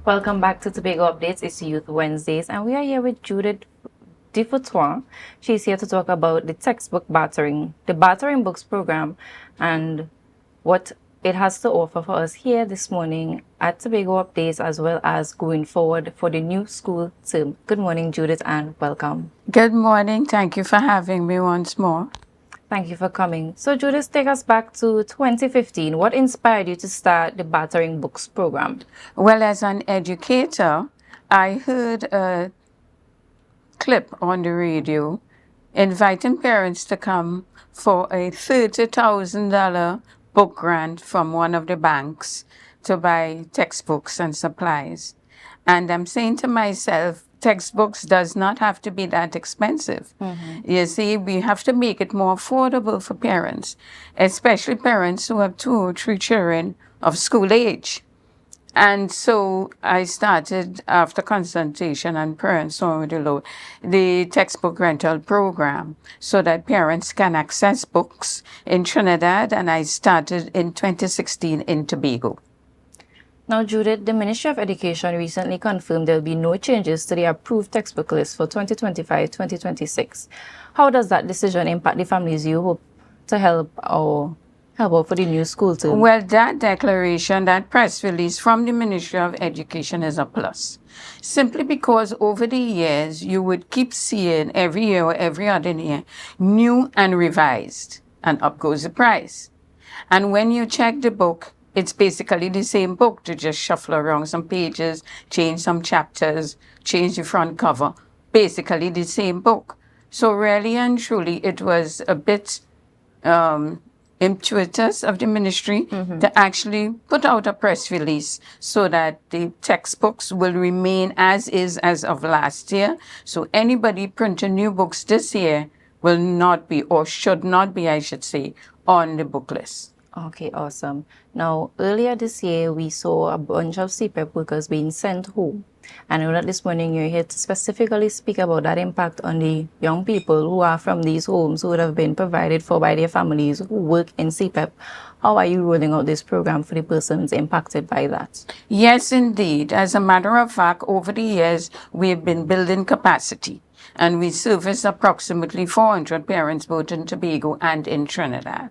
Welcome back to Tobago Updates. It's Youth Wednesdays, and we are here with Judith de Verteuil. She's here to talk about the textbook battering, the Battering Books program, and what it has to offer for us here this morning at Tobago Updates, as well as going forward for the new school term. Good morning, Judith, and welcome. Good morning. Thank you for having me once more. Thank you for coming. So, Judith, take us back to 2015. What inspired you to start the Battering Books program? Well, as an educator, I heard a clip on the radio inviting parents to come for a $30,000 book grant from one of the banks to buy textbooks and supplies. And I'm saying to myself, textbooks does not have to be that expensive. You see, we have to make it more affordable for parents, especially parents who have 2 or 3 children of school age. And so I started, after consultation and parents saw the textbook rental program so that parents can access books in Trinidad, and I started in 2016 in Tobago. Now, Judith, the Ministry of Education recently confirmed there will be no changes to the approved textbook list for 2025-2026. How does that decision impact the families you hope to help out for the new school term? Well, that declaration, that press release from the Ministry of Education is a plus. Simply because over the years, you would keep seeing every year or every other year, new and revised, and up goes the price. And when you check the book, it's basically the same book, to just shuffle around some pages, change some chapters, change the front cover. Basically the same book. So really and truly, it was a bit impetuous of the ministry to actually put out a press release so that the textbooks will remain as is as of last year. So anybody printing new books this year will not be, or should not be, I should say, on the book list. Okay, awesome. Now, earlier this year, we saw a bunch of CEPEP workers being sent home. I know that this morning you're here to specifically speak about that impact on the young people who are from these homes who would have been provided for by their families who work in CEPEP. How are you rolling out this program for the persons impacted by that? Yes, indeed. As a matter of fact, over the years, we've been building capacity. And we service approximately 400 parents both in Tobago and in Trinidad.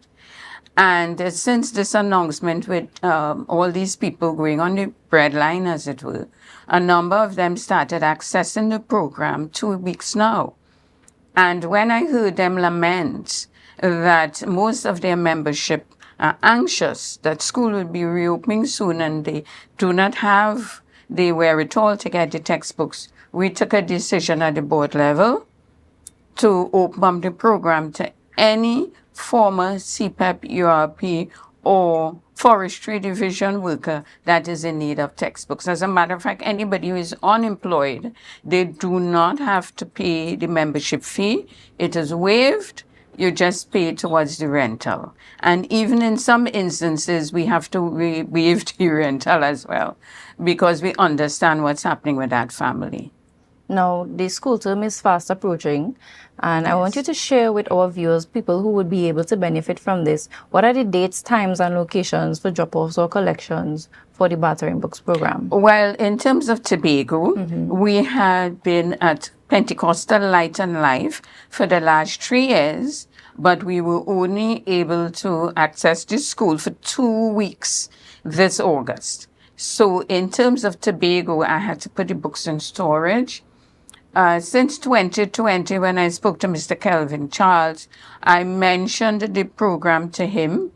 And since this announcement with all these people going on the breadline, as it were, a number of them started accessing the program 2 weeks now. And when I heard them lament that most of their membership are anxious that school will be reopening soon and they do not have the wherewithal to get the textbooks, we took a decision at the board level to open up the program to any former CEPEP, URP, or forestry division worker that is in need of textbooks. As a matter of fact, anybody who is unemployed, they do not have to pay the membership fee. It is waived. You just pay towards the rental. And even in some instances, we have to waive the rental as well, because we understand what's happening with that family. Now, the school term is fast approaching, and I want you to share with our viewers, people who would be able to benefit from this, what are the dates, times, and locations for drop-offs or collections for the Battering Books program? Well, in terms of Tobago, we had been at Pentecostal Light and Life for the last 3 years, but we were only able to access the school for 2 weeks this August. So in terms of Tobago, I had to put the books in storage. Since 2020, when I spoke to Mr. Kelvin Charles, I mentioned the program to him.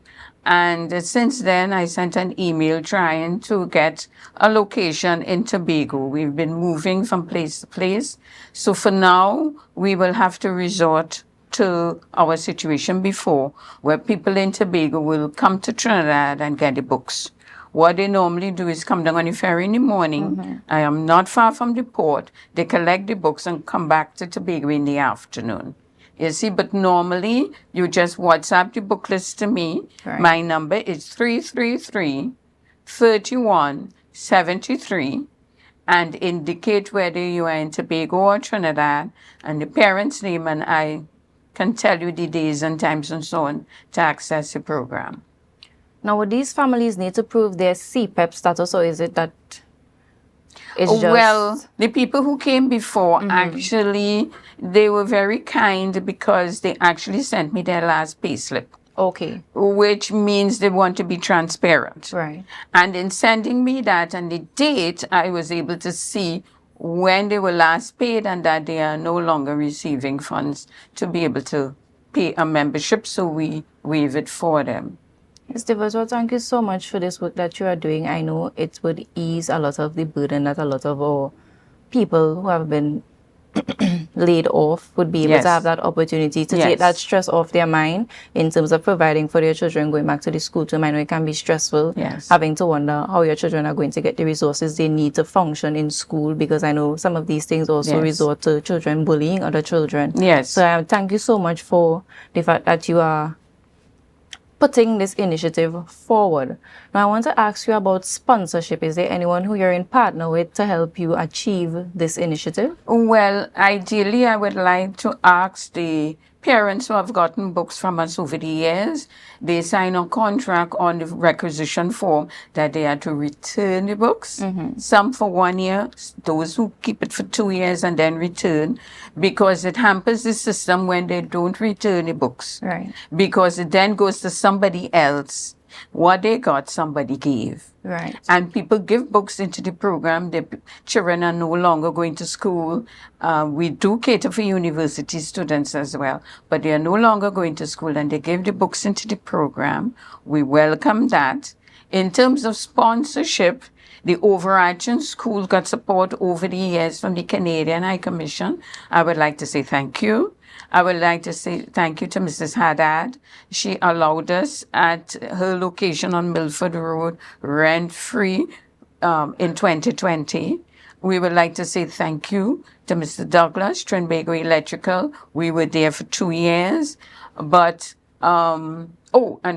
And since then, I sent an email trying to get a location in Tobago. We've been moving from place to place. So for now, we will have to resort to our situation before, where people in Tobago will come to Trinidad and get the books. What they normally do is come down on the ferry in the morning. I am not far from the port. They collect the books and come back to Tobago in the afternoon. You see, but normally you just WhatsApp the book list to me. Right. My number is 333-3173 and indicate whether you are in Tobago or Trinidad and the parent's name, and I can tell you the days and times and so on to access the program. Now, would these families need to prove their CEPEP status, or is it that It's just Well, the people who came before, actually, they were very kind because they actually sent me their last payslip, okay, which means they want to be transparent. right. And in sending me that and the date, I was able to see when they were last paid and that they are no longer receiving funds to be able to pay a membership, so we waive it for them. Ms. De Verteuil, thank you so much for this work that you are doing. I know it would ease a lot of the burden that a lot of our people who have been laid off would be able Yes. to have that opportunity to take Yes. that stress off their mind in terms of providing for their children going back to the school term. I know it can be stressful Yes. having to wonder how your children are going to get the resources they need to function in school, because I know some of these things also Yes. resort to children bullying other children. Yes. So thank you so much for the fact that you are putting this initiative forward. Now, I want to ask you about sponsorship. Is there anyone who you're in partner with to help you achieve this initiative? Well, ideally, I would like to ask the parents who have gotten books from us over the years, they sign a contract on the requisition form that they are to return the books, some for 1 year, those who keep it for 2 years and then return, because it hampers the system when they don't return the books. Right. Because it then goes to somebody else. What they got, somebody gave. Right. And people give books into the program. The children are no longer going to school. We do cater for university students as well, but they are no longer going to school, and they give the books into the program. We welcome that. In terms of sponsorship, the overarching school got support over the years from the Canadian High Commission. I would like to say thank you. I would like to say thank you to Mrs. Haddad. She allowed us at her location on Milford Road, rent-free, in 2020. We would like to say thank you to Mr. Douglas, Tobago Electrical. We were there for 2 years. But, and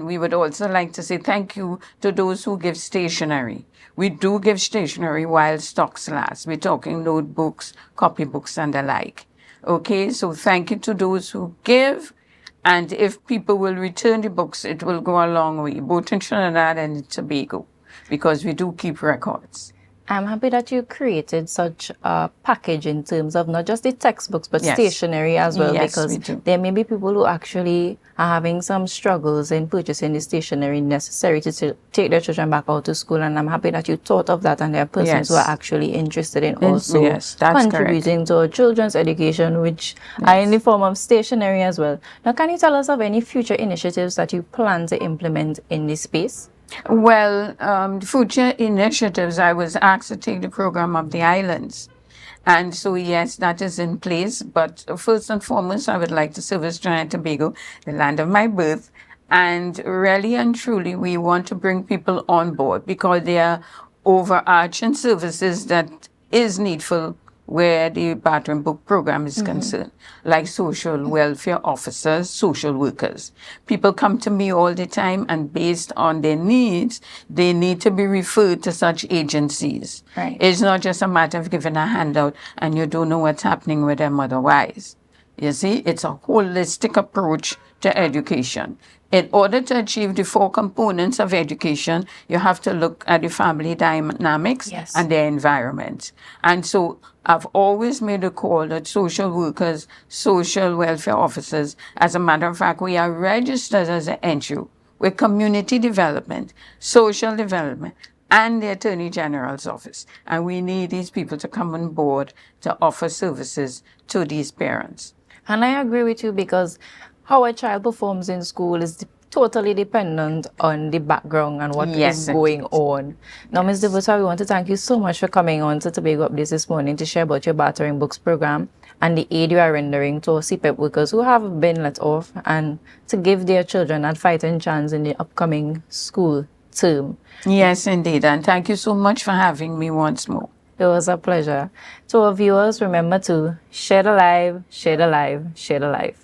we would also like to say thank you to those who give stationery. We do give stationery while stocks last. We're talking notebooks, copybooks, and the like. Okay, so thank you to those who give. And if people will return the books, it will go a long way, both in Trinidad and in Tobago, because we do keep records. I'm happy that you created such a package in terms of not just the textbooks, but Yes. stationery as well, Yes, because we do. there may be people who actually are having some struggles in purchasing the stationery necessary to take their children back out to school. And I'm happy that you thought of that, and there are persons Yes. who are actually interested in also yes, that's contributing to our children's education, which are in the form of stationery as well. Now, can you tell us of any future initiatives that you plan to implement in this space? Well, future initiatives, I was asked to take the program of the islands. And so, yes, that is in place. But first and foremost, I would like to service Trinidad and Tobago, the land of my birth. And really and truly, we want to bring people on board because there are overarching services that is needful where the Battering Book Program is concerned, like social welfare officers, social workers. People come to me all the time, and based on their needs, they need to be referred to such agencies. Right. It's not just a matter of giving a handout and you don't know what's happening with them otherwise. You see, it's a holistic approach to education. In order to achieve the 4 components of education, you have to look at the family dynamics Yes. and their environment. And so I've always made a call that social workers, social welfare officers, as a matter of fact, we are registered as an NGO with community development, social development, and the Attorney General's office. And we need these people to come on board to offer services to these parents. And I agree with you, because how a child performs in school is totally dependent on the background and what is Yes, going on. Now, Ms. De Verteuil, we want to thank you so much for coming on to Tobago Updates this morning to share about your Battering Books program and the aid you are rendering to our CEPEP workers who have been let off, and to give their children that fighting chance in the upcoming school term. Yes, indeed. And thank you so much for having me once more. It was a pleasure. To our viewers, remember to share the live, share the live, share the live.